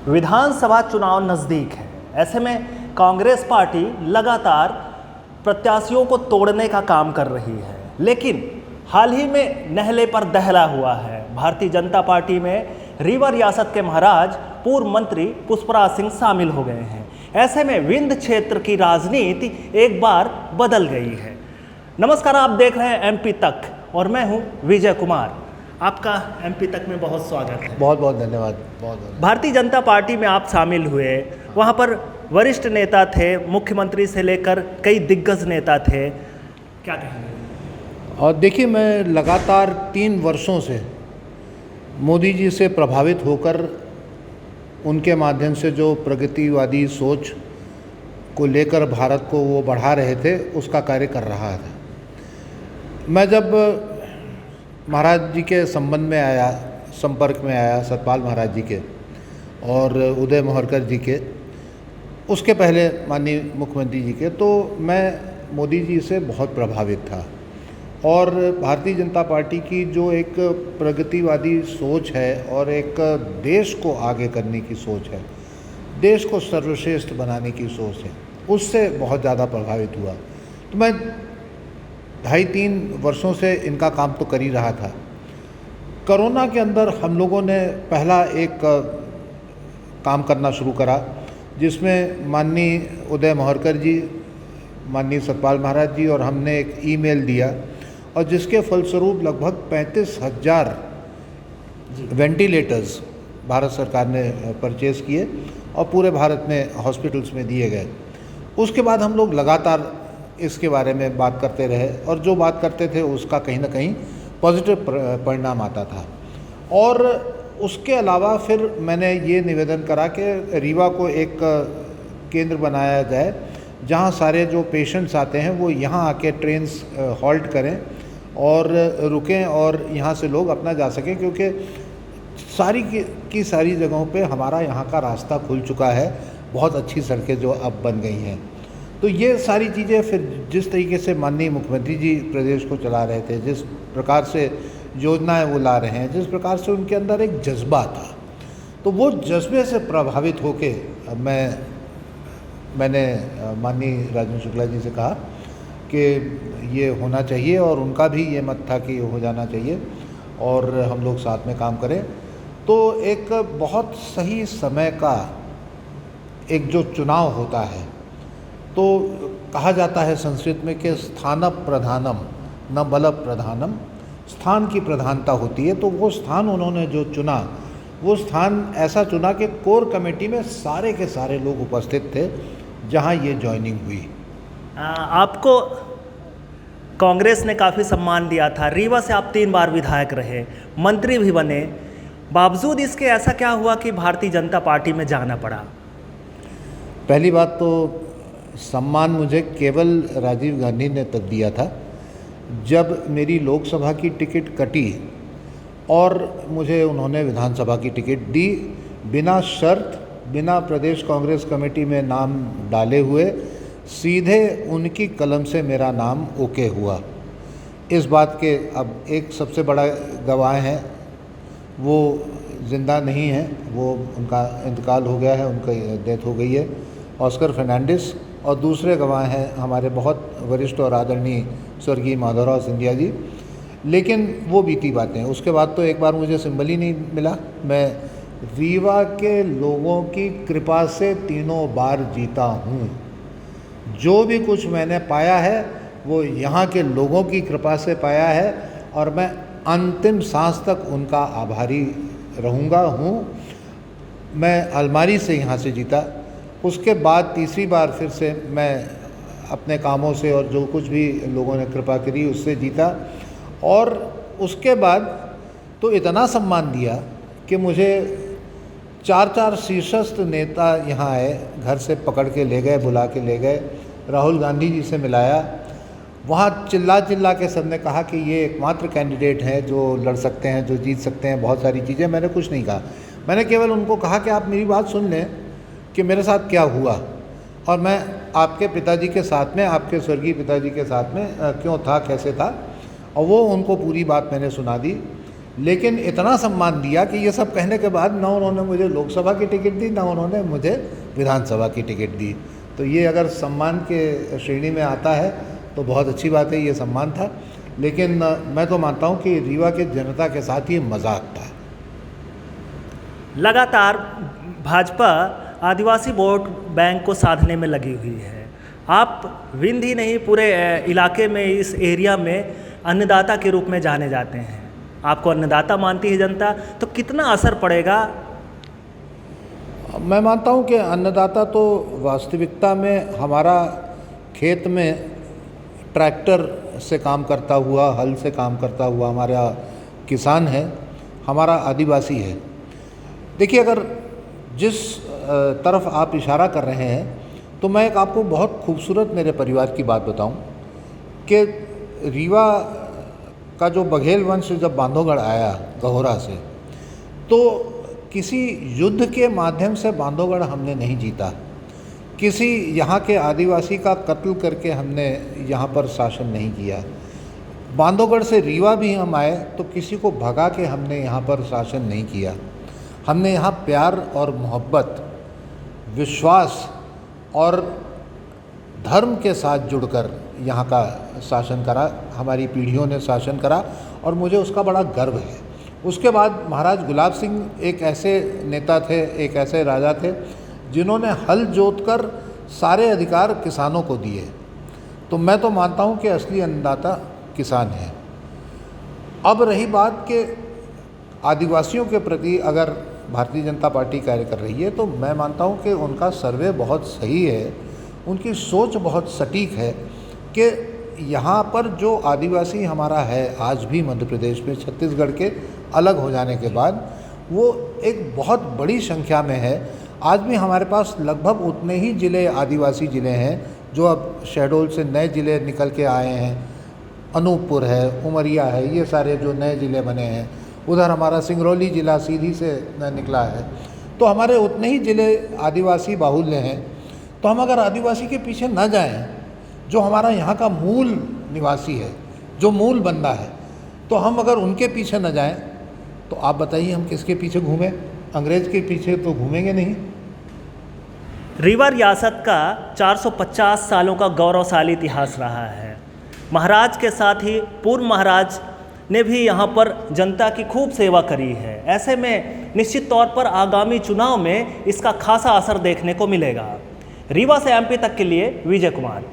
विधानसभा चुनाव नज़दीक है। ऐसे में कांग्रेस पार्टी लगातार प्रत्याशियों को तोड़ने का काम कर रही है, लेकिन हाल ही में नहले पर दहला हुआ है। भारतीय जनता पार्टी में रीवा रियासत के महाराज पूर्व मंत्री पुष्पराज सिंह शामिल हो गए हैं। ऐसे में विंध्य क्षेत्र की राजनीति एक बार बदल गई है। नमस्कार, आप देख रहे हैं एमपी तक और मैं हूं विजय कुमार। आपका एमपी तक में बहुत स्वागत है। बहुत बहुत धन्यवाद। बहुत भारतीय जनता पार्टी में आप शामिल हुए, वहाँ पर वरिष्ठ नेता थे, मुख्यमंत्री से लेकर कई दिग्गज नेता थे, क्या कहेंगे? और देखिए, मैं लगातार 3 वर्षों से मोदी जी से प्रभावित होकर उनके माध्यम से जो प्रगतिवादी सोच को लेकर भारत को वो बढ़ा रहे थे, उसका कार्य कर रहा था। मैं जब महाराज जी के संपर्क में आया सतपाल महाराज जी के और उदय मोहरकर जी के, उसके पहले माननीय मुख्यमंत्री जी के, तो मैं मोदी जी से बहुत प्रभावित था। और भारतीय जनता पार्टी की जो एक प्रगतिवादी सोच है और एक देश को आगे करने की सोच है, देश को सर्वश्रेष्ठ बनाने की सोच है, उससे बहुत ज़्यादा प्रभावित हुआ। तो मैं 2.5-3 वर्षों से इनका काम तो कर ही रहा था। कोरोना के अंदर हम लोगों ने पहला एक काम करना शुरू करा, जिसमें माननीय उदय मोहरकर जी, माननीय सतपाल महाराज जी और हमने एक ईमेल दिया, और जिसके फलस्वरूप लगभग 35,000 वेंटिलेटर्स भारत सरकार ने परचेज़ किए और पूरे भारत में हॉस्पिटल्स में दिए गए। उसके बाद हम लोग लगातार इसके बारे में बात करते रहे और जो बात करते थे उसका कहीं ना कहीं पॉजिटिव परिणाम आता था। और उसके अलावा फिर मैंने ये निवेदन करा कि रीवा को एक केंद्र बनाया जाए, जहाँ सारे जो पेशेंट्स आते हैं वो यहाँ आके ट्रेन्स हॉल्ट करें और रुकें और यहाँ से लोग अपना जा सकें, क्योंकि सारी की सारी जगहों पे हमारा यहाँ का रास्ता खुल चुका है, बहुत अच्छी सड़कें जो अब बन गई हैं। तो ये सारी चीज़ें फिर जिस तरीके से माननीय मुख्यमंत्री जी प्रदेश को चला रहे थे, जिस प्रकार से योजनाएं वो ला रहे हैं, जिस प्रकार से उनके अंदर एक जज्बा था, तो वो जज्बे से प्रभावित होके मैंने माननीय राजेंद्र शुक्ला जी से कहा कि ये होना चाहिए, और उनका भी ये मत था कि ये हो जाना चाहिए और हम लोग साथ में काम करें। तो एक बहुत सही समय का एक जो चुनाव होता है, तो कहा जाता है संस्कृत में कि स्थान प्रधानम न बल प्रधानम, स्थान की प्रधानता होती है। तो वो स्थान उन्होंने जो चुना, वो स्थान ऐसा चुना कि कोर कमेटी में सारे के सारे लोग उपस्थित थे जहां ये ज्वाइनिंग हुई। आपको कांग्रेस ने काफ़ी सम्मान दिया था, रीवा से आप 3 बार विधायक रहे, मंत्री भी बने, बावजूद इसके ऐसा क्या हुआ कि भारतीय जनता पार्टी में जाना पड़ा? पहली बात तो सम्मान मुझे केवल राजीव गांधी ने तब दिया था जब मेरी लोकसभा की टिकट कटी और मुझे उन्होंने विधानसभा की टिकट दी, बिना शर्त, बिना प्रदेश कांग्रेस कमेटी में नाम डाले हुए, सीधे उनकी कलम से मेरा नाम ओके हुआ। इस बात के अब एक सबसे बड़ा गवाह हैं, वो ज़िंदा नहीं हैं, वो उनका इंतकाल हो गया है, उनकी डेथ हो गई है, ऑस्कर फर्नांडिस, और दूसरे गवाह हैं हमारे बहुत वरिष्ठ और आदरणीय स्वर्गीय माधवराव सिंधिया जी। लेकिन वो बीती बातें, उसके बाद तो एक बार मुझे सिंबल ही नहीं मिला। मैं रीवा के लोगों की कृपा से 3 बार जीता हूँ। जो भी कुछ मैंने पाया है वो यहाँ के लोगों की कृपा से पाया है, और मैं अंतिम सांस तक उनका आभारी रहूँगा हूँ। मैं अलमारी से यहाँ से जीता, उसके बाद तीसरी बार फिर से मैं अपने कामों से और जो कुछ भी लोगों ने कृपा करी उससे जीता। और उसके बाद तो इतना सम्मान दिया कि मुझे 4 शीर्षस्थ नेता यहाँ आए, घर से पकड़ के ले गए, बुला के ले गए, राहुल गांधी जी से मिलाया, वहाँ चिल्ला के सबने कहा कि ये एकमात्र कैंडिडेट हैं जो लड़ सकते हैं, जो जीत सकते हैं, बहुत सारी चीज़ें। मैंने कुछ नहीं कहा, मैंने केवल उनको कहा कि आप मेरी बात सुन लें कि मेरे साथ क्या हुआ, और मैं आपके पिताजी के साथ में, आपके स्वर्गीय पिताजी के साथ में क्यों था, कैसे था, और वो उनको पूरी बात मैंने सुना दी। लेकिन इतना सम्मान दिया कि ये सब कहने के बाद ना उन्होंने मुझे लोकसभा की टिकट दी, ना उन्होंने मुझे विधानसभा की टिकट दी। तो ये अगर सम्मान के श्रेणी में आता है तो बहुत अच्छी बात है, ये सम्मान था। लेकिन मैं तो मानता हूँ कि रीवा के जनता के साथ ये मजाक था। लगातार भाजपा आदिवासी वोट बैंक को साधने में लगी हुई है। आप विंध्य ही नहीं पूरे इलाके में, इस एरिया में अन्नदाता के रूप में जाने जाते हैं। आपको अन्नदाता मानती है जनता, तो कितना असर पड़ेगा? मैं मानता हूँ कि अन्नदाता तो वास्तविकता में हमारा खेत में ट्रैक्टर से काम करता हुआ, हल से काम करता हुआ हमारा किसान है, हमारा आदिवासी है। देखिए, अगर जिस तरफ आप इशारा कर रहे हैं, तो मैं एक आपको बहुत खूबसूरत मेरे परिवार की बात बताऊं कि रीवा का जो बघेल वंश जब बांधवगढ़ आया गहोरा से, तो किसी युद्ध के माध्यम से बांधवगढ़ हमने नहीं जीता, किसी यहाँ के आदिवासी का कत्ल करके हमने यहाँ पर शासन नहीं किया। बांधवगढ़ से रीवा भी हम आए तो किसी को भगा के हमने यहाँ पर शासन नहीं किया। हमने यहाँ प्यार और मोहब्बत, विश्वास और धर्म के साथ जुड़कर यहाँ का शासन करा, हमारी पीढ़ियों ने शासन करा, और मुझे उसका बड़ा गर्व है। उसके बाद महाराज गुलाब सिंह एक ऐसे नेता थे, एक ऐसे राजा थे जिन्होंने हल जोतकर सारे अधिकार किसानों को दिए। तो मैं तो मानता हूँ कि असली अन्नदाता किसान है। अब रही बात कि आदिवासियों के प्रति अगर भारतीय जनता पार्टी कार्य कर रही है, तो मैं मानता हूँ कि उनका सर्वे बहुत सही है, उनकी सोच बहुत सटीक है कि यहाँ पर जो आदिवासी हमारा है आज भी मध्य प्रदेश में, छत्तीसगढ़ के अलग हो जाने के बाद, वो एक बहुत बड़ी संख्या में है। आज भी हमारे पास लगभग उतने ही ज़िले आदिवासी ज़िले हैं जो अब शहडोल से नए ज़िले निकल के आए हैं। अनूपपुर है, उमरिया है, ये सारे जो नए ज़िले बने हैं। उधर हमारा सिंगरौली ज़िला सीधी से निकला है। तो हमारे उतने ही ज़िले आदिवासी बाहुल्य हैं। तो हम अगर आदिवासी के पीछे न जाएं, जो हमारा यहाँ का मूल निवासी है, जो मूल बंदा है, तो हम अगर उनके पीछे न जाएं, तो आप बताइए हम किसके पीछे घूमें? अंग्रेज़ के पीछे तो घूमेंगे नहीं। रीवा रियासत का 450 सालों का गौरवशाली इतिहास रहा है। महाराज के साथ ही पूर्व महाराज ने भी यहाँ पर जनता की खूब सेवा करी है। ऐसे में निश्चित तौर पर आगामी चुनाव में इसका खासा असर देखने को मिलेगा। रीवा से एमपी तक के लिए विजय कुमार।